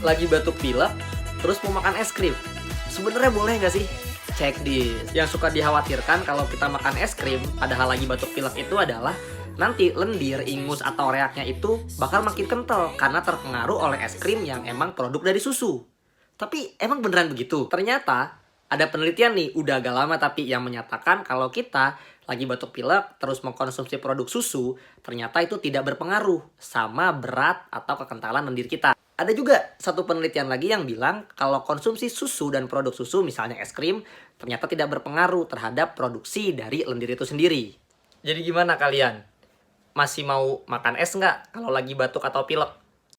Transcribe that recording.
lagi batuk pilek, terus mau makan es krim. Sebenarnya boleh nggak sih? Cek di yang suka dikhawatirkan kalau kita makan es krim, padahal lagi batuk pilek itu adalah nanti lendir, ingus, atau reaknya itu bakal makin kental karena terpengaruh oleh es krim yang emang produk dari susu. Tapi emang beneran begitu? Ternyata ada penelitian nih, udah agak lama tapi yang menyatakan kalau kita lagi batuk pilek terus mengkonsumsi produk susu, ternyata itu tidak berpengaruh sama berat atau kekentalan lendir kita. Ada juga satu penelitian lagi yang bilang kalau konsumsi susu dan produk susu, misalnya es krim, ternyata tidak berpengaruh terhadap produksi dari lendir itu sendiri. Jadi gimana kalian? Masih mau makan es nggak kalau lagi batuk atau pilek?